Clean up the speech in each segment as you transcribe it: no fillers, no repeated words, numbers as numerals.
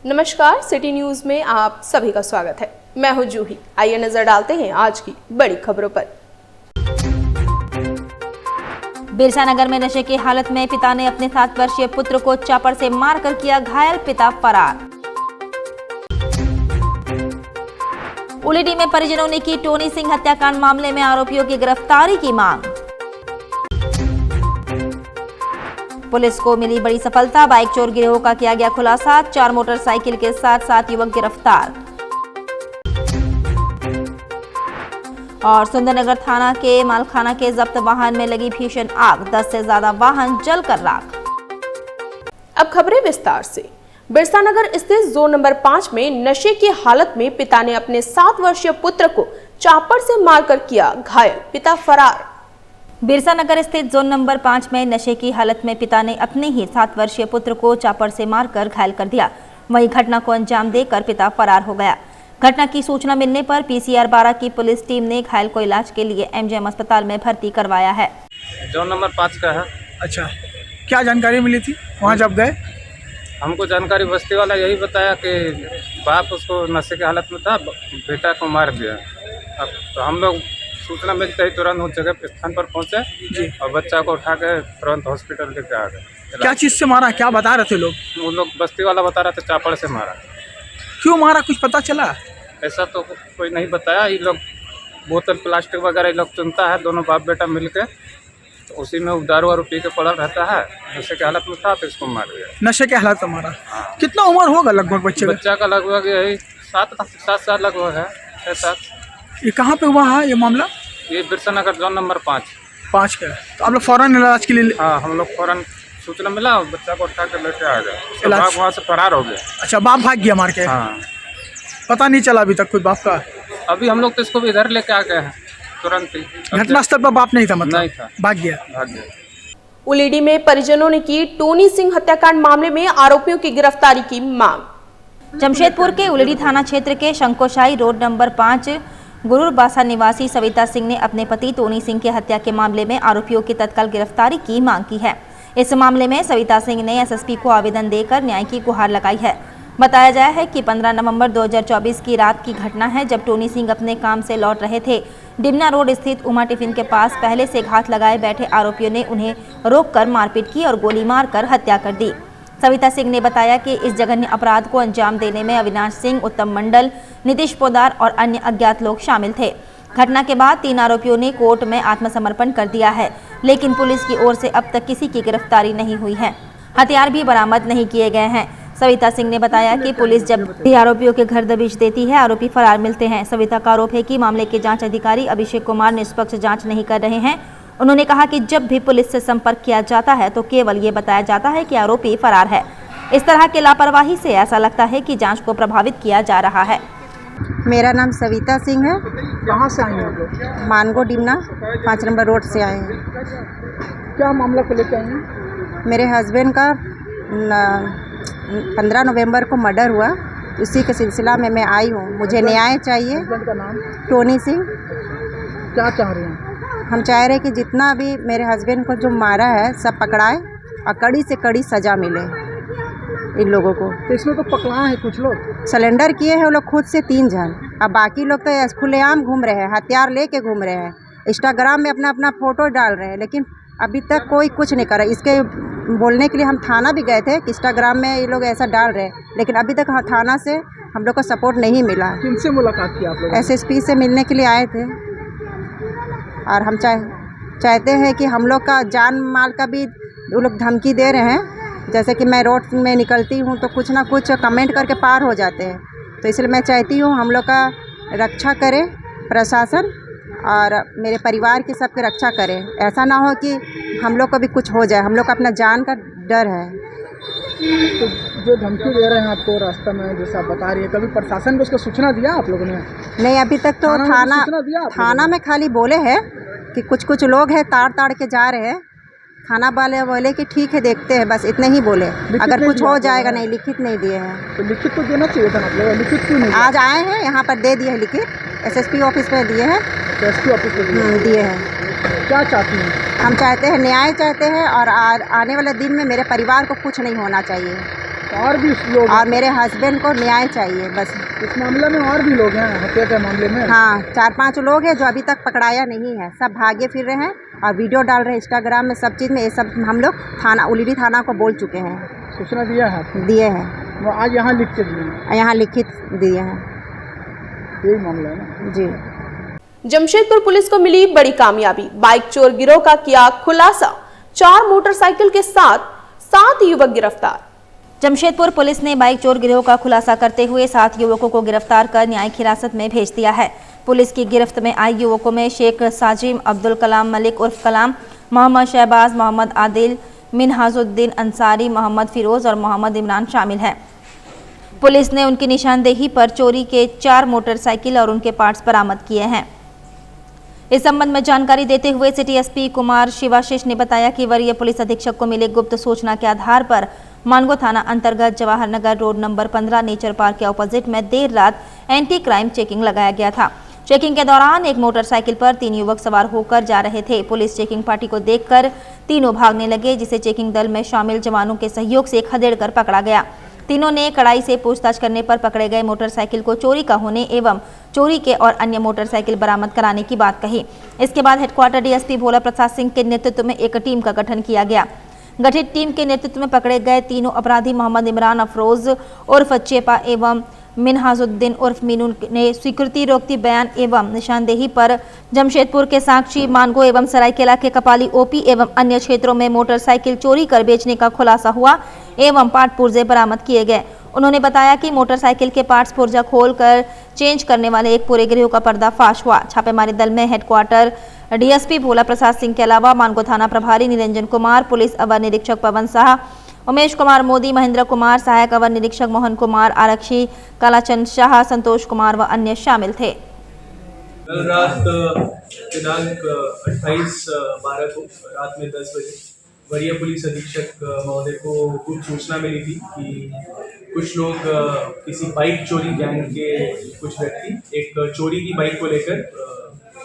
नमस्कार, city news में आप सभी का स्वागत है। मैं हूं जूही। आइए नजर डालते हैं आज की बड़ी खबरों पर। बिरसा नगर में नशे की हालत में पिता ने अपने 7 वर्षीय पुत्र को चापर से मारकर किया घायल, पिता फरार। उलीडी में परिजनों ने की टोनी सिंह हत्याकांड मामले में आरोपियों की गिरफ्तारी की मांग। पुलिस को मिली बड़ी सफलता, बाइक चोर गिरोह का किया गया खुलासा, 4 मोटरसाइकिल के साथ 7 युवक गिरफ्तार। और सुंदरनगर थाना के मालखाना के जब्त वाहन में लगी भीषण आग, 10 से ज्यादा वाहन जलकर राख। अब खबरें विस्तार से। बिरसा नगर स्थित जोन नंबर 5 में नशे की हालत में पिता ने अपने 7 वर्षीय पुत्र को चापर से मारकर किया घायल, पिता फरार। बिरसा नगर स्थित जोन नंबर 5 में नशे की हालत में पिता ने अपने ही 7 वर्षीय पुत्र को चापर से मारकर घायल कर दिया। वहीं घटना को अंजाम देकर पिता फरार हो गया। घटना की सूचना मिलने पर पीसीआर 12 की पुलिस टीम ने घायल को इलाज के लिए एमजीएम अस्पताल में भर्ती करवाया है। जोन नंबर 5 का है। अच्छा, क्या जानकारी मिली थी वहाँ जब गए? हमको जानकारी बस्ती वाला यही बताया कि बाप उसको नशे की हालत में था, बेटा को मार दिया। अब तो हम लोग सूचना मिलते ही तुरंत उस जगह स्थान पर पहुंचे जी, और बच्चा को उठा के तुरंत हॉस्पिटल लेके आ गए। क्या चीज़ से मारा, क्या बता रहे थे लोग? वो लोग बस्ती वाला बता रहा था चापड़ से मारा। क्यों मारा, कुछ पता चला? ऐसा तो कोई नहीं बताया। ये लोग बोतल प्लास्टिक वगैरह ये लोग चुनता है, दोनों बाप बेटा मिल के, तो उसी में दारू वारू पी के पड़ा रहता है। नशे की हालत में था तो इसको मार दिया। नशे के हालत में मारा। हाँ। कितना उम्र होगा लगभग बच्चे का? बच्चा का लगभग यही 7 साल लगभग है, 6-7। ये कहाँ पे हुआ है ये मामला? ये बिरसा नगर जोन नंबर 5 का है। तो आप लोग फौरन इलाज के लिए? हाँ, हम लोग फौरन सूचना मिला, बच्चा को उठा के लेके आ गए। इलाज? बाप वहाँ से फरार हो गया। अच्छा, बाप भाग गया मार के? हाँ, पता नहीं चला अभी तक कुछ बाप का? अभी हम लोग तो इसको भी इधर लेके आ गए हैं तुरंत ही। घटनास्थल पर बाप नहीं था, मतलब नहीं था, भाग गया। उलीडी में परिजनों ने की टोनी सिंह हत्याकांड मामले में आरोपियों की गिरफ्तारी की मांग। जमशेदपुर के उलीडी थाना क्षेत्र के शंकोशाही रोड नंबर 5 गुरुरबासा निवासी सविता सिंह ने अपने पति टोनी सिंह की हत्या के मामले में आरोपियों की तत्काल गिरफ्तारी की मांग की है। इस मामले में सविता सिंह ने एसएसपी को आवेदन देकर न्याय की गुहार लगाई है। बताया जाया है कि 15 नवंबर 2024 की रात की घटना है, जब टोनी सिंह अपने काम से लौट रहे थे। डिमना रोड स्थित उमा टिफिन के पास पहले से घात लगाए बैठे आरोपियों ने उन्हें रोककर मारपीट की और गोली मारकर हत्या कर दी। सविता सिंह ने बताया कि इस जघन्य अपराध को अंजाम देने में अविनाश सिंह, उत्तम मंडल, नीतीश पोदार और अन्य अज्ञात लोग शामिल थे। घटना के बाद 3 आरोपियों ने कोर्ट में आत्मसमर्पण कर दिया है, लेकिन पुलिस की ओर से अब तक किसी की गिरफ्तारी नहीं हुई है। हथियार भी बरामद नहीं किए गए हैं। सविता सिंह ने बताया कि पुलिस जब भी आरोपियों के घर दबिश देती है, आरोपी फरार मिलते हैं। सविता का आरोप है कि मामले के जांच अधिकारी अभिषेक कुमार निष्पक्ष जांच नहीं कर रहे हैं। उन्होंने कहा कि जब भी पुलिस से संपर्क किया जाता है तो केवल ये बताया जाता है कि आरोपी फरार है। इस तरह की लापरवाही से ऐसा लगता है कि जांच को प्रभावित किया जा रहा है। मेरा नाम सविता सिंह है। कहाँ से आए हैं आप लोग? मानगो डिमना 5 नंबर रोड से आए हैं। क्या मामला को लेकर आए हैं? मेरे हस्बैंड का 15 नवंबर को मर्डर हुआ, उसी के सिलसिला में मैं आई हूँ। मुझे न्याय चाहिए। हस्बैंड का नाम? टोनी सिंह। क्या चाह रहे हैं? हम चाह रहे हैं कि जितना भी मेरे हस्बैंड को जो मारा है सब पकड़ाए और कड़ी से कड़ी सज़ा मिले इन लोगों को। तो इसमें तो पकड़ा है कुछ लोग, सिलेंडर किए हैं वो लोग खुद से 3 जन। अब बाकी लोग तो खुलेआम घूम रहे हैं, हथियार लेके घूम रहे हैं, इंस्टाग्राम में अपना अपना फ़ोटो डाल रहे हैं, लेकिन अभी तक कोई कुछ नहीं कर रहा। इसके बोलने के लिए हम थाना भी गए थे कि इंस्टाग्राम में ये लोग ऐसा डाल रहे हैं, लेकिन अभी तक थाना से हम लोग को सपोर्ट नहीं मिला। किनसे मुलाकात की आप लोग? एसएसपी से मिलने के लिए आए थे। और हम चाहते हैं कि हम लोग का जान माल का भी वो लोग धमकी दे रहे हैं। जैसे कि मैं रोड में निकलती हूँ तो कुछ ना कुछ कमेंट करके पार हो जाते हैं, तो इसलिए मैं चाहती हूँ हम लोग का रक्षा करे प्रशासन और मेरे परिवार की सबकी रक्षा करे। ऐसा ना हो कि हम लोग को भी कुछ हो जाए। हम लोग का अपना जान का डर है। तो जो धमकी दे रहे हैं आपको रास्ता में, जैसा आप बता रही है, कभी प्रशासन को उसका सूचना दिया आप लोगों ने? नहीं, अभी तक तो थाना में खाली बोले हैं कि कुछ लोग हैं ताड़ के जा रहे हैं। थाना वाले बोले कि ठीक है देखते हैं, बस इतने ही बोले। अगर कुछ हो जाएगा। नहीं, लिखित नहीं दिए हैं। तो लिखित तो देना चाहिए था आप लोग, लिखित क्यों नहीं? आज आए हैं यहाँ पर, दे दिए हैं लिखित, एसएसपी ऑफिस में दिए हैं। एसपी ऑफिस में दिए हैं। क्या चाहती हैं? हम चाहते हैं न्याय चाहते हैं, और आने वाले दिन में मेरे परिवार को कुछ नहीं होना चाहिए। और भी लोग, और मेरे हस्बैंड को न्याय चाहिए बस। इस मामले में और भी लोग हैं हत्या के मामले में? हाँ, 4-5 लोग हैं जो अभी तक पकड़ाया नहीं है, सब भागे फिर रहे हैं और वीडियो डाल रहे हैं इंस्टाग्राम में, सब चीज़ में। ये सब हम लोग थाना उलीरी थाना को बोल चुके हैं, सूचना दिया है आपने? दिए हैं, वो आज यहाँ लिख के दिए, यहाँ लिखित दिए हैं। यही मामला है ना जी। जमशेदपुर पुलिस को मिली बड़ी कामयाबी, बाइक चोर गिरोह का किया खुलासा, 4 मोटरसाइकिल के साथ 7 युवक गिरफ्तार। जमशेदपुर पुलिस ने बाइक चोर गिरोह का खुलासा करते हुए 7 युवकों को गिरफ्तार कर न्यायिक हिरासत में भेज दिया है। पुलिस की गिरफ्त में आए युवकों में शेख साजिम, अब्दुल कलाम मलिक उर्फ कलाम, मोहम्मद शहबाज, मोहम्मद आदिल, मिनहाजुद्दीन अंसारी, मोहम्मद फिरोज और मोहम्मद इमरान शामिल हैं। पुलिस ने उनकी निशानदेही पर चोरी के 4 मोटरसाइकिल और उनके पार्ट्स बरामद किए हैं। इस संबंध में जानकारी देते हुए सिटी एसपी कुमार शिवाशीष ने बताया कि वरीय पुलिस अधीक्षक को मिले गुप्त सूचना के आधार पर मानगो थाना अंतर्गत Jawahar Nagar road number 15 nature park के ऑपोजिट में देर रात एंटी क्राइम चेकिंग लगाया गया था। चेकिंग के दौरान एक मोटरसाइकिल पर 3 युवक सवार होकर जा रहे थे। पुलिस चेकिंग पार्टी को देखकर तीनों भागने लगे, जिसे चेकिंग दल में शामिल जवानों के सहयोग से खदेड़कर पकड़ा गया। तीनों ने कड़ाई से पूछताछ करने पर पकड़े गए मोटरसाइकिल को चोरी का होने एवं चोरी के और अन्य मोटरसाइकिल बरामद कराने की बात कही। इसके बाद हेडक्वार्टर डीएसपी भोला प्रसाद सिंह के नेतृत्व में एक टीम का गठन किया गया। गठित टीम के नेतृत्व में पकड़े गए तीनों अपराधी मोहम्मद इमरान अफरोज उर्फ चेपा एवं मिनहाजुद्दीन उर्फ मीनू ने स्वीकृति रोकती बयान एवं निशानदेही पर जमशेदपुर के साक्षी, मानगो एवं सरायकेला के कपाली ओपी एवं अन्य क्षेत्रों में मोटरसाइकिल चोरी कर बेचने का खुलासा हुआ एवं पार्ट पुर्जे बरामद किए गए। उन्होंने बताया कि मोटरसाइकिल के पार्ट्स पुर्जा खोलकर चेंज करने वाले एक पूरे गिरोह का पर्दाफाश हुआ। छापेमारी दल में हेडक्वार्टर डीएसपी भोला प्रसाद सिंह के अलावा मानगो थाना प्रभारी निरंजन कुमार, पुलिस अवर निरीक्षक पवन शाह, उमेश कुमार मोदी, महेंद्र कुमार, सहायक अवर निरीक्षक मोहन कुमार, आरक्षी कालाचंद शाह, संतोष कुमार व अन्य शामिल थे। कल रात दिनांक 28/12 को रात में 10 बजे वरीय पुलिस अधीक्षक महोदय को कुछ सूचना मिली थी कि कुछ लोग किसी बाइक चोरी गैंग के कुछ व्यक्ति एक चोरी की बाइक को लेकर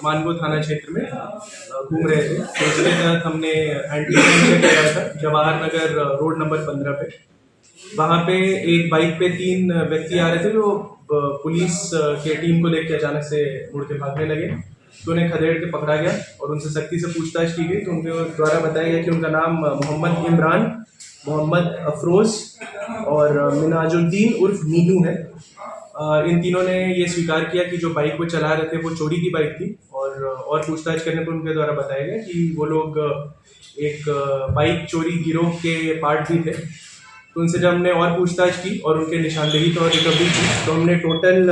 मानगो थाना क्षेत्र में घूम रहे थे। तो इसके तहत हमने एंटी क्राइम चेक किया था जवाहर नगर रोड नंबर 15 पे। वहाँ पे एक बाइक पे 3 व्यक्ति आ रहे थे जो पुलिस के टीम को देख के अचानक से मुड़ के भागने लगे। तो उन्हें खदेड़ के पकड़ा गया और उनसे सख्ती से पूछताछ की गई। तो उनके द्वारा बताया गया कि उनका नाम मोहम्मद इमरान, मोहम्मद अफरोज और मिनाजुद्दीन उर्फ मीनू है। इन तीनों ने ये स्वीकार किया कि जो बाइक वो चला रहे थे वो चोरी की बाइक थी और पूछताछ करने पर उनके द्वारा बताया गया कि वो लोग एक बाइक चोरी गिरोह के पार्ट भी थे। तो उनसे जब हमने और पूछताछ की और उनके निशानदेही तो और रिकवरी की तो हमने टोटल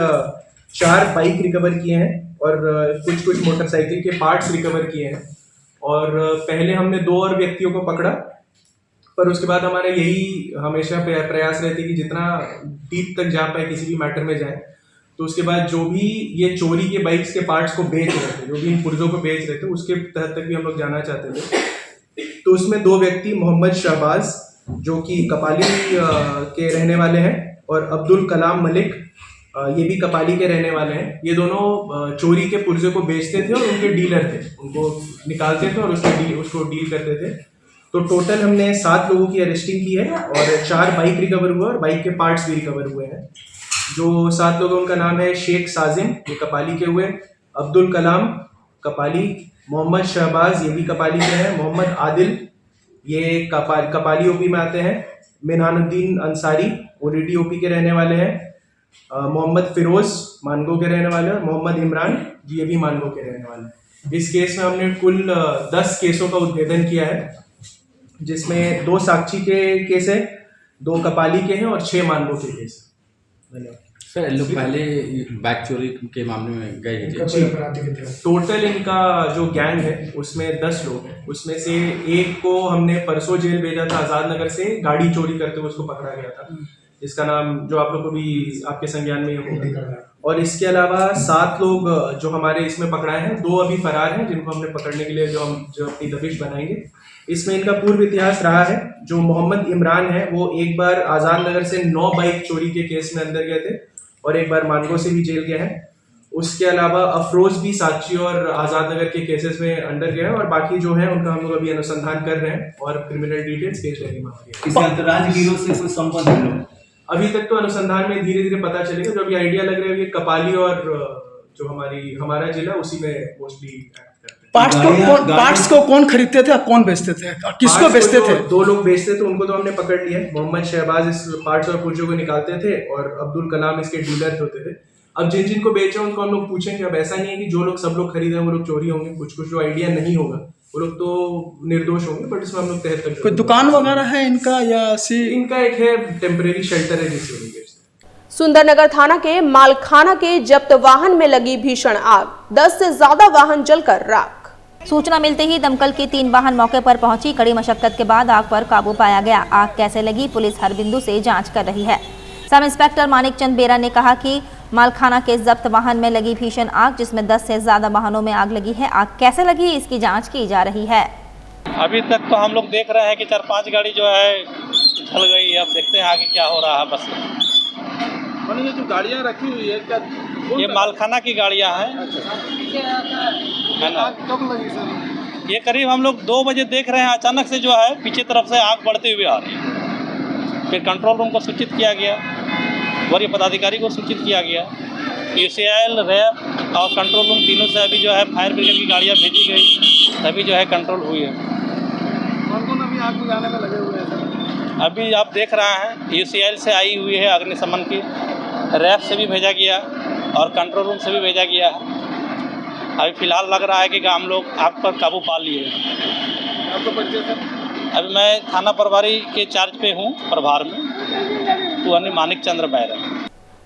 4 बाइक रिकवर किए हैं और कुछ मोटरसाइकिल के पार्ट्स रिकवर किए हैं। और पहले हमने 2 और व्यक्तियों को पकड़ा, पर उसके बाद हमारा यही हमेशा प्रयास रहती कि जितना डीप तक जा पाए किसी भी मैटर में जाए। तो उसके बाद जो भी ये चोरी के बाइक्स के पार्ट्स को बेच रहे थे, जो भी इन पुर्जों को बेच रहे थे, उसके तहत तक भी हम लोग जाना चाहते थे। तो उसमें 2 व्यक्ति मोहम्मद शहबाज जो कि कपाली के रहने वाले हैं और अब्दुल कलाम मलिक ये भी कपाली के रहने वाले हैं। ये दोनों चोरी के पुर्जे को बेचते थे और उनके डीलर थे, उनको निकालते थे और उसको डील करते थे। तो टोटल हमने 7 लोगों की अरेस्टिंग की है और 4 बाइक रिकवर हुए और बाइक के पार्ट्स भी रिकवर हुए हैं। जो 7 लोगों उनका नाम है शेख साजिम, ये कपाली के हुए, अब्दुल कलाम कपाली, मोहम्मद शहबाज ये भी कपाली के हैं, मोहम्मद आदिल ये कपाली ओपी में आते हैं, मिनहाजुद्दीन अंसारी ओडीटी ओपी के रहने वाले हैं, मोहम्मद फिरोज मानगो के रहने वाले हैं, मोहम्मद इमरान ये भी मानगो के रहने वाले हैं। इस केस में हमने कुल 10 केसों का उद्भेदन किया है, जिसमें 2 साक्षी के केस है, 2 कपाली के हैं और 6 मानगो के केस। धन्यवाद सर। लोग पहले बाइक चोरी के मामले में गए थे। टोटल इनका जो गैंग है उसमें 10 लोग हैं। उसमें से एक को हमने परसों जेल भेजा था आज़ाद नगर से, गाड़ी चोरी करते हुए उसको पकड़ा गया था, इसका नाम जो आप लोग को भी आपके संज्ञान में होगा। और इसके अलावा 7 लोग जो हमारे इसमें पकड़ाए हैं, 2 अभी फरार हैं जिनको हमने पकड़ने के लिए जो अपनी दबिश बनाएंगे। इसमें इनका पूर्व इतिहास रहा है। जो मोहम्मद इमरान है वो एक बार आज़ाद नगर से 9 बाइक चोरी के केस में अंदर गए थे और एक बार मानगो से भी जेल गए हैं। उसके अलावा अफरोज भी साक्षी और आज़ाद नगर के केसेस में अंडर गए हैं और बाकी जो है उनका हम लोग अभी अनुसंधान कर रहे हैं और क्रिमिनल डिटेल्स पेश करेंगे हमारे। किसी अंतर्राज्यीय गिरोह से कोई संबंध है लोग? अभी तक तो अनुसंधान में धीरे धीरे पता चलेगा। जो अभी आइडिया लग रहा है ये कपाली और जो हमारा जिला उसी में मोस्टली पार्ट्स को कौन खरीदते थे, कौन बेचते थे, किसको बेचते थे? 2 लोग बेचते थे, उनको तो हमने पकड़ लिया। मोहम्मद शहबाज इस पार्ट्स और पुर्जों को निकालते थे और अब्दुल कलाम इसके डीलर होते थे। अब जिन को बेच रहे हैं उनको हम लोग पूछेंगे। अब ऐसा नहीं है कि जो लोग सब लोग खरीदे वो लोग चोरी होंगे। कुछ जो आइडिया नहीं होगा वो लोग तो निर्दोष होंगे, बट इसमें हम लोग तहत तक। कोई दुकान वगैरह है इनका या इनका एक है टेम्परेरी शेल्टर है जिससे नहीं बेचते। सुंदरनगर थाना के मालखाना के जब्त वाहन में लगी भीषण आग, 10 से ज्यादा वाहन जलकर राख। सूचना मिलते ही दमकल की 3 वाहन मौके पर पहुंची। कड़ी मशक्कत के बाद आग पर काबू पाया गया। आग कैसे लगी, पुलिस हर बिंदु से जांच कर रही है। सब इंस्पेक्टर मानिक चंद बेरा ने कहा कि मालखाना के जब्त वाहन में लगी भीषण आग, जिसमें 10 से ज्यादा वाहनों में आग लगी है। आग कैसे लगी, इसकी जांच की जा रही है। अभी तक तो हम लोग देख रहे हैं कि 4-5 गाड़ी जो है जल गई है। अब देखते हैं आगे क्या हो रहा है। बस ये जो गाड़ियाँ रखी हुई है क्या ये मालखाना की गाड़ियाँ हैं, है ना। कब लगी सर? ये करीब हम लोग 2 बजे देख रहे हैं, अचानक से जो है पीछे तरफ से आग बढ़ते हुए आ रही है। फिर कंट्रोल रूम को सूचित किया गया, वरीय पदाधिकारी को सूचित किया गया। UCL, रैप और कंट्रोल रूम तीनों से अभी जो है फायर ब्रिगेड की गाड़ियाँ भेजी गई, तभी जो है कंट्रोल हुई है। कौन अभी आग बुझाने में लगे हुए हैं सर? अभी आप देख रहे हैं UCL से आई हुई है अग्निशमन की, रैप से भी भेजा गया और कंट्रोल रूम से भी भेजा गया है। अभी फिलहाल लग रहा है कि हम लोग आग पर काबू पा लिए। आपको परिचय सर? अभी मैं थाना प्रभारी के चार्ज पे हूँ प्रभार में, तो मानिक चंद्र बैरा।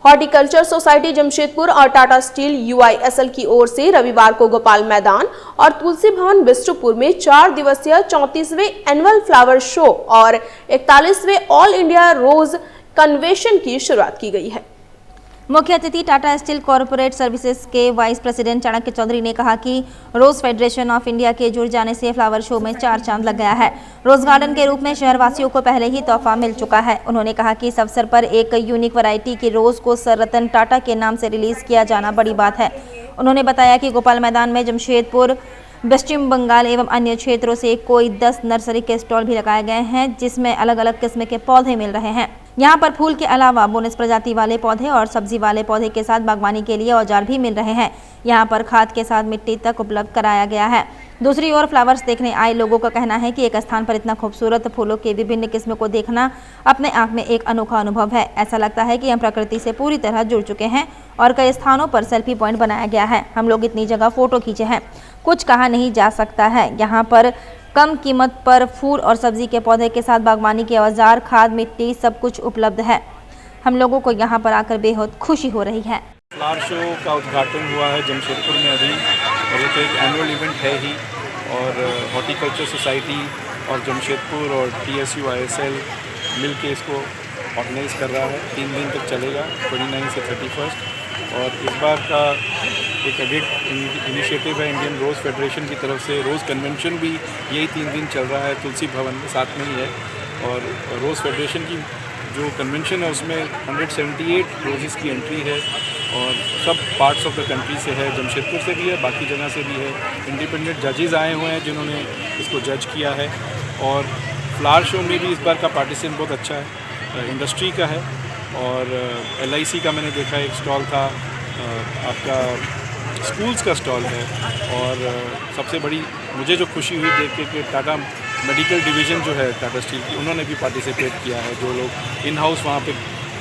हॉर्टिकल्चर सोसाइटी जमशेदपुर और टाटा स्टील UISL की ओर से रविवार को गोपाल मैदान और तुलसी भवन बिष्टुपुर में 4 दिवसीय 34वें एनुअल फ्लावर शो और 41वें ऑल इंडिया रोज कन्वेंशन की शुरुआत की गई है। मुख्य अतिथि टाटा स्टील कॉरपोरेट सर्विसेज के वाइस प्रेसिडेंट चाणक्य चौधरी ने कहा कि रोज फेडरेशन ऑफ इंडिया के जुड़ जाने से फ्लावर शो में 4 चांद लग गया है। रोज गार्डन के रूप में शहरवासियों को पहले ही तोहफा मिल चुका है। उन्होंने कहा कि इस अवसर पर एक यूनिक वैरायटी की रोज को सर रतन टाटा के नाम से रिलीज किया जाना बड़ी बात है। उन्होंने बताया कि गोपाल मैदान में जमशेदपुर, पश्चिम बंगाल एवं अन्य क्षेत्रों से कोई 10 नर्सरी के स्टॉल भी लगाए गए हैं, जिसमें अलग अलग किस्म के पौधे मिल रहे हैं। यहाँ पर फूल के अलावा बोनस प्रजाति वाले पौधे और सब्जी वाले पौधे के साथ बागवानी के लिए औजार भी मिल रहे हैं। यहाँ पर खाद के साथ मिट्टी तक उपलब्ध कराया गया है। दूसरी ओर फ्लावर्स देखने आए लोगों का कहना है कि एक स्थान पर इतना खूबसूरत फूलों के विभिन्न किस्म को देखना अपने आप में एक अनोखा अनुभव है। ऐसा लगता है कि हम प्रकृति से पूरी तरह जुड़ चुके हैं और कई स्थानों पर सेल्फी पॉइंट बनाया गया है। हम लोग इतनी जगह फोटो खींचे हैं, कुछ कहा नहीं जा सकता है। यहाँ पर कम कीमत पर फूल और सब्जी के पौधे के साथ बागवानी के औजार, खाद, मिट्टी सब कुछ उपलब्ध है। हम लोगों को यहाँ पर आकर बेहद खुशी हो रही है। फ्लावर शो का उद्घाटन हुआ है जमशेदपुर में अभी, और ये तो एक एनुअल इवेंट है ही, और हॉर्टिकल्चर सोसाइटी और जमशेदपुर और TSU-ISL मिल के इसको ऑर्गेनाइज कर रहा है। 3 दिन तक चलेगा, 29 से 31। और इस बार का एक अगेन इनिशिएटिव है इंडियन रोज़ फेडरेशन की तरफ से। रोज़ कन्वेंशन भी यही 3 दिन चल रहा है, तुलसी भवन में साथ में ही है। और रोज़ फेडरेशन की जो कन्वेंशन है उसमें 178 रोजेस की एंट्री है और सब पार्ट्स ऑफ द कंट्री से है। जमशेदपुर से भी है, बाकी जगह से भी है। इंडिपेंडेंट जजेस आए हुए हैं जिन्होंने इसको जज किया है। और फ्लावर शो में भी इस बार का पार्टिसिपेशन बहुत अच्छा है, इंडस्ट्री का है। और LIC का मैंने देखा एक स्टॉल था, आपका स्कूल्स का स्टॉल है। और सबसे बड़ी मुझे जो खुशी हुई देख के कि टाटा मेडिकल डिवीज़न जो है टाटा स्टील की, उन्होंने भी पार्टिसिपेट किया है। जो लोग इन हाउस वहाँ पे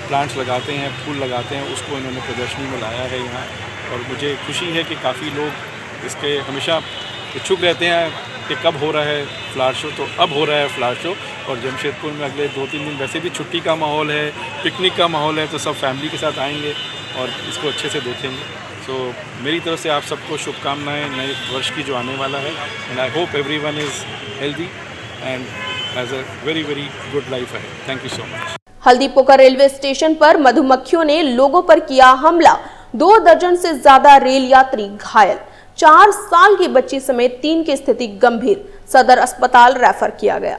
प्लांट्स लगाते हैं, फूल लगाते हैं, उसको इन्होंने प्रदर्शनी में लाया है यहाँ। और मुझे खुशी है कि काफ़ी लोग इसके हमेशा इच्छुक रहते हैं कि कब हो रहा है फ्लावर शो, तो अब हो रहा है फ्लावर शो। और जमशेदपुर में अगले 2-3 दिन वैसे भी छुट्टी का माहौल है, पिकनिक का माहौल है, तो सब फैमिली के साथ आएंगे और इसको अच्छे से देखेंगे। सो मेरी तरफ से आप सबको शुभकामनाएं नए वर्ष की जो आने वाला है। And I hope everyone is healthy and has a very very good life है। Thank you so much. Haldipokhar railway station पर मधुमक्खियों ने लोगों पर किया हमला, 2 दर्जन से ज्यादा रेल यात्री घायल। 4 साल की बच्ची समेत 3 की स्थिति गंभीर, सदर अस्पताल रेफर किया गया।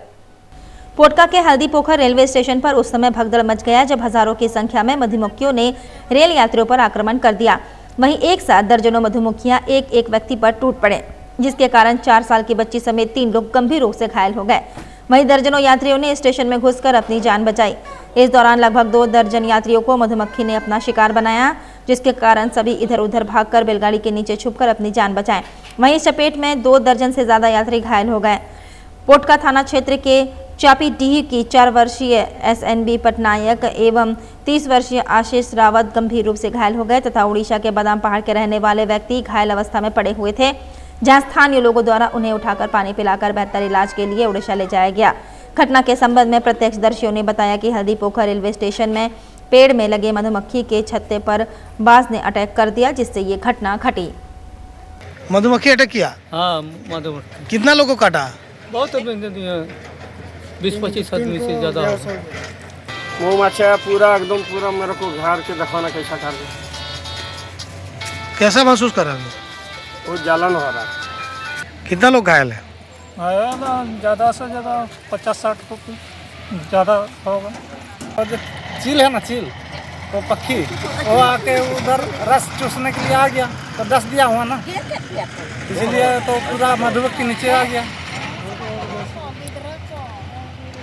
पोटका के हल्दीपोखर रेलवे स्टेशन पर उस समय भगदड़ मच गया जब हजारों की संख्या में मधुमक्खियों ने रेल यात्रियों पर आक्रमण कर दिया। वहीं एक साथ दर्जनों मधुमक्खियां एक एक व्यक्ति पर टूट पड़े, जिसके कारण 4 साल की बच्ची समेत 3 लोग गंभीर रूप से घायल हो गए। वहीं दर्जनों यात्रियों ने स्टेशन में घुसकर अपनी जान बचाई। इस दौरान लगभग 2 दर्जन यात्रियों को मधुमक्खी ने अपना शिकार बनाया, जिसके कारण सभी इधर उधर भागकर बैलगाड़ी के नीचे छुपकर अपनी जान बचाएं। वहीं इस चपेट में 2 दर्जन से ज्यादा यात्री घायल हो गए। पोटका थाना क्षेत्र के चापीडीह की 4 वर्षीय SNB पटनायक एवं 30 वर्षीय आशीष रावत गंभीर रूप से घायल हो गए तथा उड़ीसा के बादाम पहाड़ के रहने वाले व्यक्ति घायल अवस्था में पड़े हुए थे, जहां स्थानीय लोगों द्वारा उन्हें उठाकर पानी पिलाकर बेहतर इलाज के लिए उड़ीसा ले जाया गया। घटना के संबंध में प्रत्यक्षदर्शियों ने बताया कि हल्दीपोखर रेलवे स्टेशन में पेड़ में लगे मधुमक्खी के छत्ते पर बाज ने अटैक कर दिया, जिससे ये घटना घटी। मधुमक्खी अटैक किया? हाँ, मधुमक्खी। कितना लोगों को काटा? बहुत 20-25 आदमी से ज़्यादा। मधुमक्खियाँ पूरा एकदम पूरा मेरे को घर के दिखाना कैसा कर रहे, कैसा महसूस कर रहे हैं? बहुत जलन हो रहा है। कितना लोग घायल है? ज़्यादा से ज़्यादा 50-60 को ज़्यादा होगा। और जो चील है ना, चील वो पक्षी वो आके उधर रस चूसने के लिए आ गया तो डस दिया हुआ ना, इसलिए तो पूरा मधुमक्खी नीचे आ गया।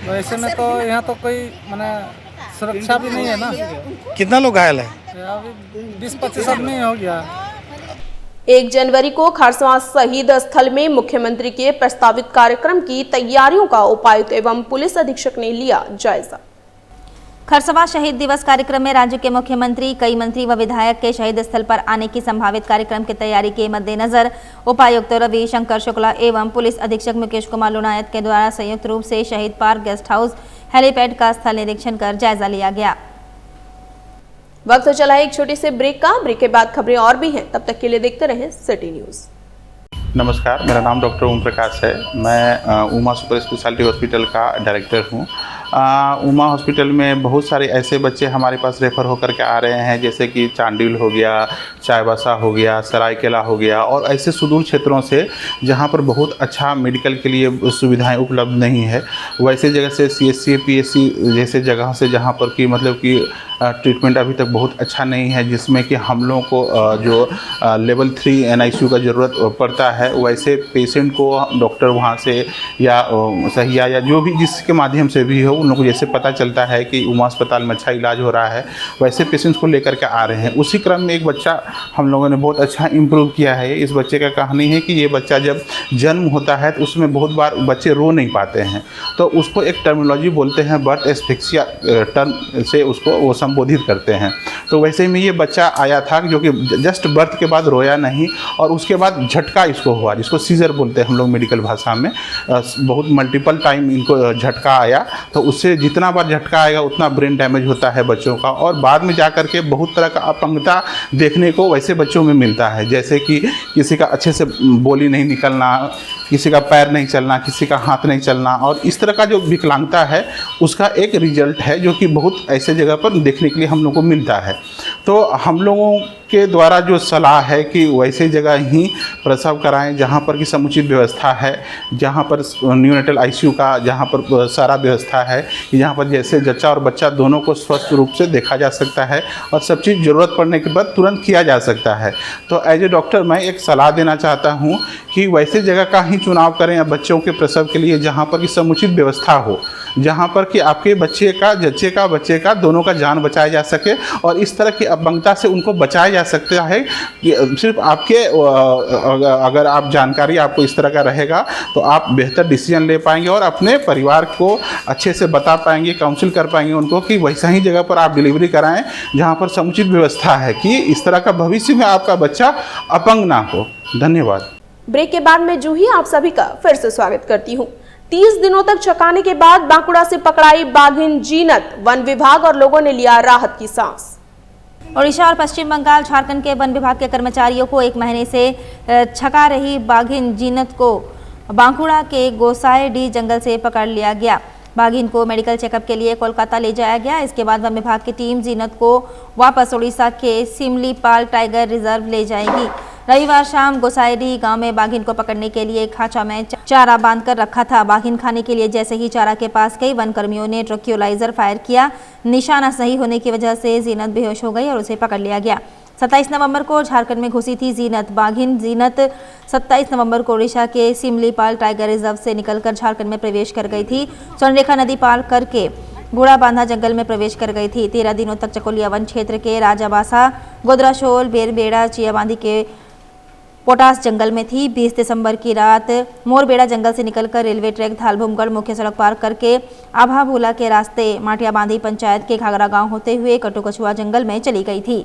वैसे में तो यहाँ तो कोई माने सुरक्षा भी नहीं है ना। कितना लोग घायल है? 20-25 आदमी हो गया। 1 जनवरी को खरसवां शहीद स्थल में मुख्यमंत्री के प्रस्तावित कार्यक्रम की तैयारियों का उपायुक्त एवं पुलिस अधीक्षक ने लिया जायजा। खरसवां शहीद दिवस कार्यक्रम में राज्य के मुख्यमंत्री, कई मंत्री व विधायक के शहीद स्थल पर आने की संभावित कार्यक्रम की तैयारी के मद्देनजर उपायुक्त रवि शंकर शुक्ला एवं पुलिस अधीक्षक मुकेश कुमार लुनायत के द्वारा संयुक्त रूप से शहीद पार्क गेस्ट हाउस हेलीपैड का स्थल निरीक्षण कर जायजा लिया गया। वक्त चला एक छोटे से ब्रेक का। ब्रेक के बाद खबरें और भी हैं, तब तक के लिए देखते रहें सिटी न्यूज। नमस्कार, मेरा नाम डॉक्टर ओम प्रकाश है। मैं उमा सुपर स्पेशलिटी हॉस्पिटल का डायरेक्टर हूँ। उमा हॉस्पिटल में बहुत सारे ऐसे बच्चे हमारे पास रेफ़र होकर के आ रहे हैं, जैसे कि चांडिल हो गया, चाईबासा हो गया, सरायकेला हो गया, और ऐसे सुदूर क्षेत्रों से जहाँ पर बहुत अच्छा मेडिकल के लिए सुविधाएं उपलब्ध नहीं है, वैसे जगह से CSC PSC जैसे जगह से जहाँ पर कि मतलब कि ट्रीटमेंट अभी तक बहुत अच्छा नहीं है, जिसमें कि हम लोगों को जो लेवल 3 NICU का ज़रूरत पड़ता है, वैसे पेशेंट को डॉक्टर वहाँ से या सहिया या जो भी जिसके माध्यम से भी हो, उन लोगों को जैसे पता चलता है कि उमा अस्पताल में अच्छा इलाज हो रहा है, वैसे पेशेंट्स को लेकर के आ रहे हैं। उसी क्रम में एक बच्चा हम लोगों ने बहुत अच्छा इम्प्रूव किया है। इस बच्चे का कहानी है कि ये बच्चा जब जन्म होता है तो उसमें बहुत बार बच्चे रो नहीं पाते हैं, तो उसको एक टर्मिनोलॉजी बोलते हैं, बर्थ एस्फिक्सिया टर्म से उसको वो संबोधित करते हैं। तो वैसे में ये बच्चा आया था जो कि जस्ट बर्थ के बाद रोया नहीं, और उसके बाद झटका इसको हुआ, जिसको सीजर बोलते हैं हम लोग मेडिकल भाषा में। बहुत मल्टीपल टाइम इनको झटका आया, तो उससे जितना बार झटका आएगा उतना ब्रेन डैमेज होता है बच्चों का, और बाद में जा कर के बहुत तरह का अपंगता देखने को वैसे बच्चों में मिलता है, जैसे कि किसी का अच्छे से बोली नहीं निकलना, किसी का पैर नहीं चलना, किसी का हाथ नहीं चलना, और इस तरह का जो विकलांगता है उसका एक रिजल्ट है जो कि बहुत ऐसे जगह पर देखने के लिए हम लोग को मिलता है। तो हम लोगों के द्वारा जो सलाह है कि वैसे जगह ही प्रसव कराएं जहां पर की समुचित व्यवस्था है, जहां पर न्यूनेटल ICU का जहां पर सारा व्यवस्था है, जहां पर जैसे जच्चा और बच्चा दोनों को स्वस्थ रूप से देखा जा सकता है और सब चीज़ ज़रूरत पड़ने के बाद तुरंत किया जा सकता है। तो एज ए डॉक्टर मैं एक सलाह देना चाहता हूँ कि वैसे जगह का ही चुनाव करें बच्चों के प्रसव के लिए जहाँ पर की समुचित व्यवस्था हो, जहाँ पर कि आपके बच्चे का दोनों का जान बचाया जा सके, और इस तरह की अपंगता से उनको बचाया जा सकता है। सिर्फ आपके अगर आप जानकारी आपको इस तरह का रहेगा तो आप बेहतर डिसीजन ले पाएंगे और अपने परिवार को अच्छे से बता पाएंगे, काउंसिल कर पाएंगे उनको कि वैसा ही जगह पर आप डिलीवरी कराएं जहाँ पर समुचित व्यवस्था है, कि इस तरह का भविष्य में आपका बच्चा अपंग ना हो। धन्यवाद। ब्रेक के बाद मैं जूही आप सभी का फिर से स्वागत करती हूँ। 30 दिनों तक छकाने के बाद बांकुड़ा से पकड़ाई बाघिन जीनत, वन विभाग और लोगों ने लिया राहत की सांस। ओडिशा और पश्चिम बंगाल, झारखंड के वन विभाग के कर्मचारियों को 1 महीने से छका रही बाघिन जीनत को बांकुड़ा के गोसाईडीह जंगल से पकड़ लिया गया। बाघिन को मेडिकल चेकअप के लिए कोलकाता ले जाया गया। इसके बाद वन विभाग की टीम जीनत को वापस ओडिशा के सिमलीपाल टाइगर रिजर्व ले जाएगी। रविवार शाम गोसाईडीह गांव में बाघिन को पकड़ने के लिए खांचा में चारा बांधकर रखा था। बाघिन खाने के लिए जैसे ही चारा के पास गई, वन कर्मियों ने ट्रैंक्विलाइजर फायर किया। निशाना सही होने की वजह से जीनत बेहोश हो गई और उसे पकड़ लिया गया। 27 नवंबर को झारखंड में घुसी थी जीनत। बाघिन जीनत 27 नवंबर को ओडिशा के सिमलीपाल टाइगर रिजर्व से निकलकर झारखंड में प्रवेश कर गई थी। स्वर्णरेखा नदी पार करके गुड़ा बांधा जंगल में प्रवेश कर गई थी। 13 दिनों तक चकोलिया वन क्षेत्र के राजाबासा, गोदराशोल, बेरबेड़ा, चियाबांदी के पोटास जंगल में थी। 20 दिसंबर की रात मोरबेड़ा जंगल से निकलकर रेलवे ट्रैक धालभूमगढ़ मुख्य सड़क पार करके आभाभूला के रास्ते माटियाबांधी पंचायत के घाघरा गांव होते हुए कटुकछुआ जंगल में चली गई थी।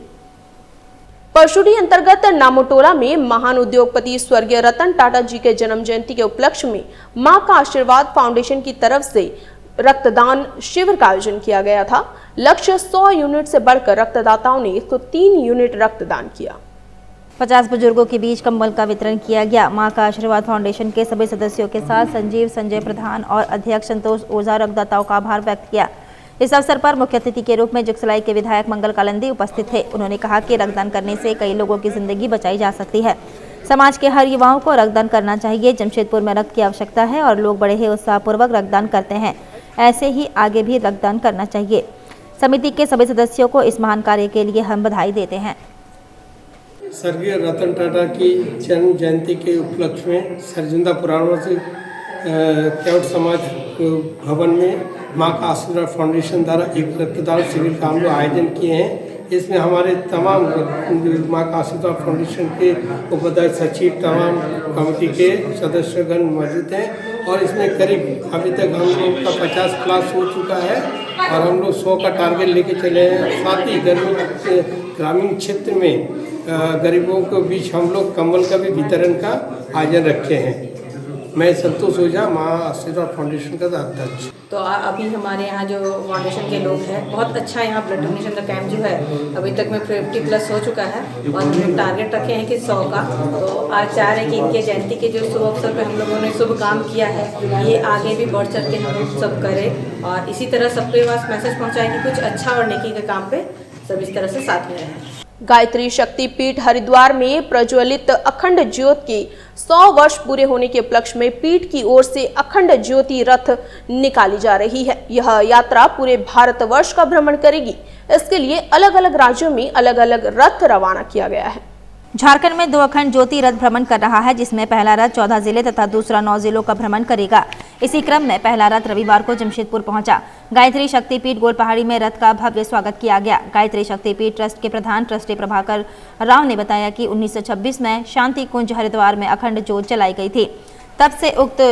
परशुडी अंतर्गत नामोटोला में महान उद्योगपति स्वर्गीय रतन टाटा जी के जन्म जयंती के उपलक्ष्य में मां का आशीर्वाद फाउंडेशन की तरफ से रक्तदान शिविर का आयोजन किया गया था। लक्ष्य 100 यूनिट से बढ़कर रक्तदाताओं ने 103 यूनिट रक्तदान किया। 50 बुजुर्गों के बीच कंबल का वितरण किया गया। मां का आशीर्वाद फाउंडेशन के सभी सदस्यों के साथ संजीव संजय प्रधान और अध्यक्ष संतोष ओझा रक्तदाताओं का आभार व्यक्त किया। इस अवसर पर मुख्य अतिथि के रूप में जुगसलाई के विधायक मंगल कालिंदी उपस्थित थे। उन्होंने कहा कि रक्तदान करने से कई लोगों की जिंदगी बचाई जा सकती है। समाज के हर युवाओं को रक्तदान करना चाहिए। जमशेदपुर में रक्त की आवश्यकता है और लोग बड़े ही उत्साहपूर्वक रक्तदान करते हैं। ऐसे ही आगे भी रक्तदान करना चाहिए। समिति के सभी सदस्यों को इस महान कार्य के लिए हम बधाई देते हैं। स्वर्गीय रतन टाटा की जन्म जयंती के उपलक्ष्य में सरजुंदा पुराणवासी केवट समाज भवन में मां का आशीर्वाद फाउंडेशन द्वारा एक रक्तदान शिविर का हम लोग आयोजन किए हैं। इसमें हमारे तमाम मां का आशीर्वाद फाउंडेशन के उपाध्यक्ष सचिव, तमाम कमेटी के सदस्यगण मौजूद हैं और इसमें करीब अभी तक हम लोग का 50 प्लस हो चुका है और हम लोग 100 का टारगेट लेके चले हैं। साथ ही ग्रामीण क्षेत्र में गरीबों के बीच हम लोग कंबल का भी वितरण का आयोजन रखे हैं। मैं संतोष ओझा, मां आशीर्वाद फाउंडेशन का अध्यक्ष। तो अभी हमारे यहाँ जो फाउंडेशन के लोग हैं, बहुत अच्छा यहाँ ब्लड डोनेशन का कैंप जो है अभी तक में 50 प्लस हो चुका है और हम लोग टारगेट रखे हैं कि 100 का। तो आज चाह रहे हैं कि इनके जयंती के जो शुभ अवसर पर हम लोगों ने शुभ काम किया है, ये आगे भी बढ़ चढ़ के हम लोग सब करें और इसी तरह सबके पास मैसेज पहुँचाएं कि कुछ अच्छा और नेकी के काम पे सब इस तरह से साथ में रहें। गायत्री शक्ति पीठ हरिद्वार में प्रज्वलित अखंड ज्योत के 100 वर्ष पूरे होने के उपलक्ष्य में पीठ की ओर से अखंड ज्योति रथ निकाली जा रही है। यह यात्रा पूरे भारतवर्ष का भ्रमण करेगी। इसके लिए अलग अलग राज्यों में अलग अलग रथ रवाना किया गया है। झारखंड में 2 अखंड ज्योति रथ भ्रमण कर रहा है, जिसमें पहला रथ 14 जिले तथा दूसरा 9 जिलों का भ्रमण करेगा। इसी क्रम में पहला रथ रविवार को जमशेदपुर पहुंचा। गायत्री शक्तिपीठ गोलपहाड़ी में रथ का भव्य स्वागत किया गया। गायत्री शक्तिपीठ ट्रस्ट के प्रधान ट्रस्टी प्रभाकर राव ने बताया कि 1926 में शांति कुंज हरिद्वार में अखंड ज्योत जलाई गई थी। तब से उक्त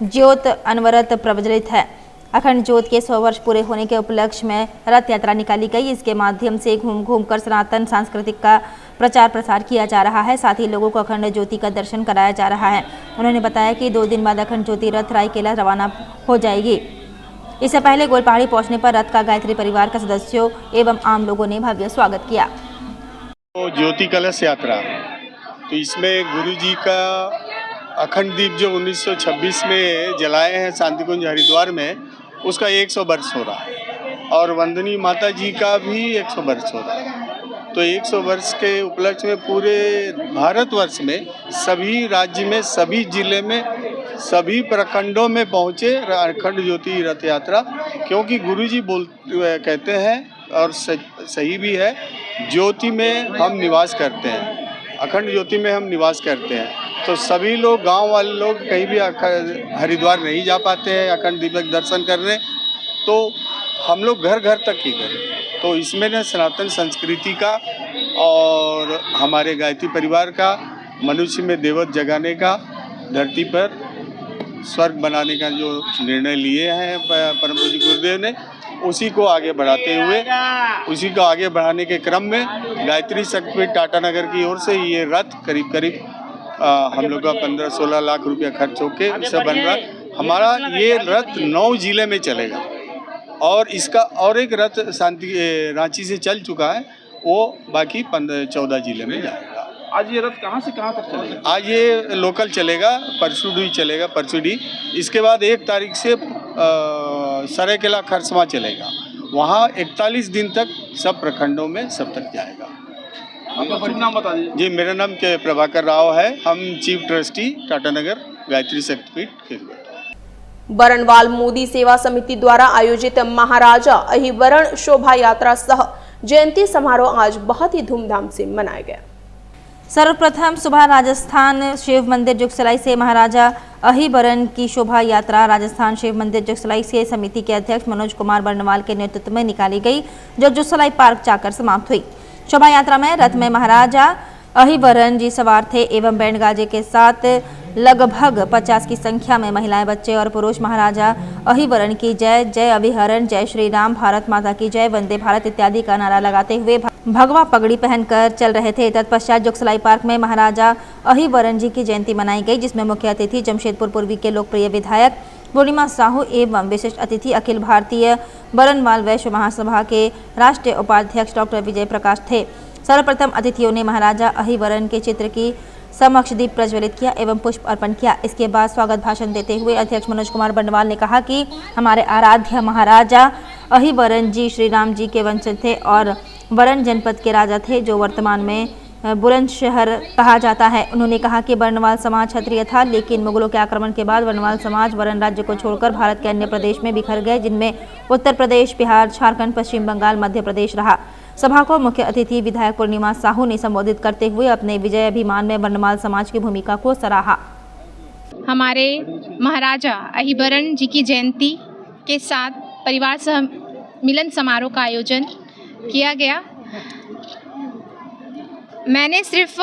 ज्योत अनवरत प्रज्वलित है। अखंड ज्योत के 100 वर्ष पूरे होने के उपलक्ष्य में रथ यात्रा निकाली गई। इसके माध्यम से घूम घूम कर सनातन सांस्कृतिक का प्रचार प्रसार किया जा रहा है। साथ ही लोगों को अखंड ज्योति का दर्शन कराया जा रहा है। उन्होंने बताया कि 2 दिन बाद अखंड ज्योति रथ रायकेला रवाना हो जाएगी। इससे पहले गोलपहाड़ी पहुंचने पर रथ का गायत्री परिवार के सदस्यों एवं आम लोगों ने भव्य स्वागत किया। तो ज्योति कलश यात्रा, तो इसमें गुरुजी का अखंड दीप जो 1926 में जलाए हैं शांतिकुंज हरिद्वार में, उसका 100 वर्ष हो रहा है और वंदनी माता जी का भी 100 वर्ष हो रहा है। तो 100 वर्ष के उपलक्ष्य में पूरे भारतवर्ष में सभी राज्य में, सभी जिले में, सभी प्रखंडों में पहुँचे अखंड ज्योति रथ यात्रा। क्योंकि गुरुजी कहते हैं और सही भी है, ज्योति में हम निवास करते हैं, अखंड ज्योति में हम निवास करते हैं। तो सभी लोग, गांव वाले लोग कहीं भी हरिद्वार नहीं जा पाते हैं अखंड दीपक दर्शन करने, तो हम लोग घर घर तक ही करें। तो इसमें न सनातन संस्कृति का और हमारे गायत्री परिवार का, मनुष्य में देवत्व जगाने का, धरती पर स्वर्ग बनाने का जो निर्णय लिए हैं परम पूज्य गुरुदेव ने, उसी को आगे बढ़ाते हुए, उसी को आगे बढ़ाने के क्रम में गायत्री शक्तिपीठ टाटानगर की ओर से ये रथ करीब हम लोग का 15-16 लाख रुपया खर्च होके सब बन रहा है। हमारा ये रथ 9 जिले में चलेगा और इसका और एक रथ रांची से चल चुका है, वो बाकी 14 जिले में जाएगा। आज ये रथ कहाँ से कहाँ तक चलेगा? आज ये लोकल चलेगा, परसुडी चलेगा, परसुडी। इसके बाद 1 तारीख से सरायकेला खरसवां चलेगा। वहाँ 41 दिन तक सब प्रखंडों में सब तक जाएगा। आपका शुभ नाम बता दीजिए। जी, मेरा नाम के प्रभाकर राव है। हम चीफ ट्रस्टी टाटा नगर गायत्री शक्तिपीठ खेलगढ़। बरनवाल मोदी सेवा समिति द्वारा आयोजित महाराजा अहिवरण शोभा यात्रा सह जयंती समारोह आज बहुत ही धूमधाम से मनाया गया। सर्वप्रथम सुबह राजस्थान शिव मंदिर जुगसलाई से महाराजा अहिबरन की शोभा यात्रा राजस्थान शिव मंदिर जुगसलाई से समिति के अध्यक्ष मनोज कुमार बर्नवाल के नेतृत्व में निकाली गई, जो जुगसलाई पार्क जाकर समाप्त हुई। शोभा यात्रा में रथ में महाराजा अहिबरन जी सवार थे एवं बैंड गाजे के साथ लगभग 50 की संख्या में महिलाएं, बच्चे और पुरुष महाराजा अहिबरन की जय, जय अभिहरण, जय श्री राम, भारत माता की जय, वंदे भारत इत्यादि का नारा लगाते हुए भगवा पगड़ी पहनकर चल रहे थे। तत्पश्चात जुगसलाई पार्क में महाराजा अहिबरन जी की जयंती मनाई गई, जिसमें मुख्य अतिथि जमशेदपुर पूर्वी के लोकप्रिय विधायक पूर्णिमा साहू एवं विशिष्ट अतिथि अखिल भारतीय बरनवाल वैश्य महासभा के राष्ट्रीय उपाध्यक्ष डॉक्टर विजय प्रकाश थे। सर्वप्रथम अतिथियों ने महाराजा अहिबरन के चित्र की समक्ष दीप प्रज्वलित किया एवं पुष्प अर्पण किया। इसके बाद स्वागत भाषण देते हुए अध्यक्ष मनोज कुमार बर्नवाल ने कहा कि हमारे आराध्य महाराजा अहिबरन जी श्री राम जी के वंशज थे और वरण जनपद के राजा थे, जो वर्तमान में बुलंदशहर कहा जाता है। उन्होंने कहा कि बर्नवाल समाज क्षत्रिय था, लेकिन मुगलों के आक्रमण के बाद बर्नवाल समाज वरण राज्य को छोड़कर भारत के अन्य प्रदेश में बिखर गए, जिनमें उत्तर प्रदेश, बिहार, झारखंड, पश्चिम बंगाल, मध्य प्रदेश रहा। सभा को मुख्य अतिथि विधायक पूर्णिमा साहू ने संबोधित करते हुए अपने विजय अभिमान में बर्नवाल समाज की भूमिका को सराहा। हमारे महाराजा अहिबरन जी की जयंती के साथ परिवार सह मिलन समारोह का आयोजन किया गया। मैंने सिर्फ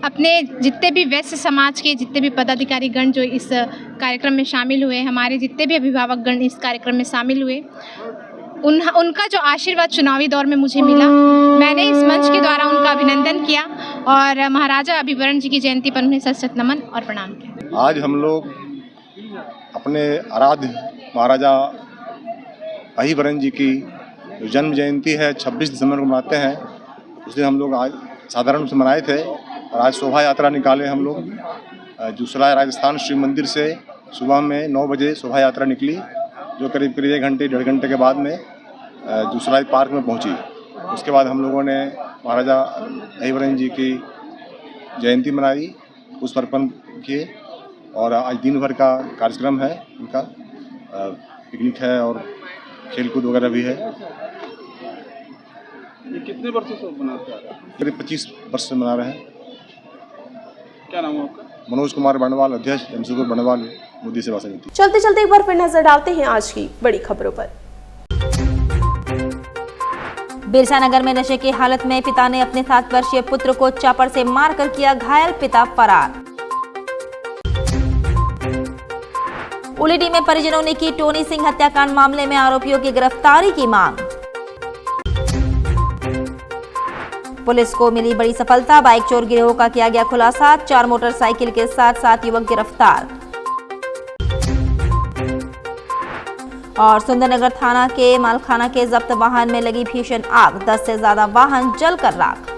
अपने जितने भी वैश्य समाज के जितने भी पदाधिकारी गण जो इस कार्यक्रम में शामिल हुए, हमारे जितने भी अभिभावक गण इस कार्यक्रम में शामिल हुए, उनका जो आशीर्वाद चुनावी दौर में मुझे मिला, मैंने इस मंच के द्वारा उनका अभिनंदन किया और महाराजा अहिबरन जी की जयंती पर उन्हें सशक्त नमन और प्रणाम किया। आज हम लोग अपने आराध्य महाराजा अहिबरन जी की जन्म जयंती है 26 दिसंबर को मनाते हैं। उस दिन हम लोग आज साधारण रूप से मनाए थे और आज शोभा यात्रा निकाले हम लोग जुगसलाई राजस्थान शिव मंदिर से। सुबह में 9 बजे शोभा यात्रा निकली, जो करीब 1 घंटे 1.5 घंटे के बाद में जुगसलाई पार्क में पहुंची। उसके बाद हम लोगों ने महाराजा अहिबरन जी की जयंती मनाई, पुष्प अर्पण किए और आज दिन भर का कार्यक्रम है, उनका पिकनिक है और खेलकूद वगैरह भी है। ये कितने वर्षों से मनाते आ रहे हैं? करीब 25 वर्ष से मना रहे हैं। क्या नाम है आपका? मनोज कुमार बर्नवाल, अध्यक्ष जमशेदपुर बर्नवाल मोदी सेवा समिति। चलते चलते एक बार फिर नजर डालते हैं आज की बड़ी खबरों पर। बिरसा नगर में नशे की हालत में पिता ने अपने 7 वर्षीय पुत्र को चापड़ से मारकर किया घायल, पिता फरार। उलीडी में परिजनों ने की टोनी सिंह हत्याकांड मामले में आरोपियों की गिरफ्तारी की मांग। पुलिस को मिली बड़ी सफलता, बाइक चोर गिरोह का किया गया खुलासा, 4 मोटरसाइकिल के साथ 7 युवक गिरफ्तार। और सुंदरनगर थाना के मालखाना के जब्त वाहन में लगी भीषण आग, 10 से ज्यादा वाहन जलकर राख।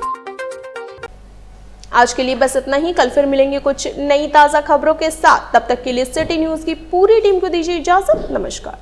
आज के लिए बस इतना ही। कल फिर मिलेंगे कुछ नई ताजा खबरों के साथ। तब तक के लिए सिटी न्यूज की पूरी टीम को दीजिए इजाजत। नमस्कार।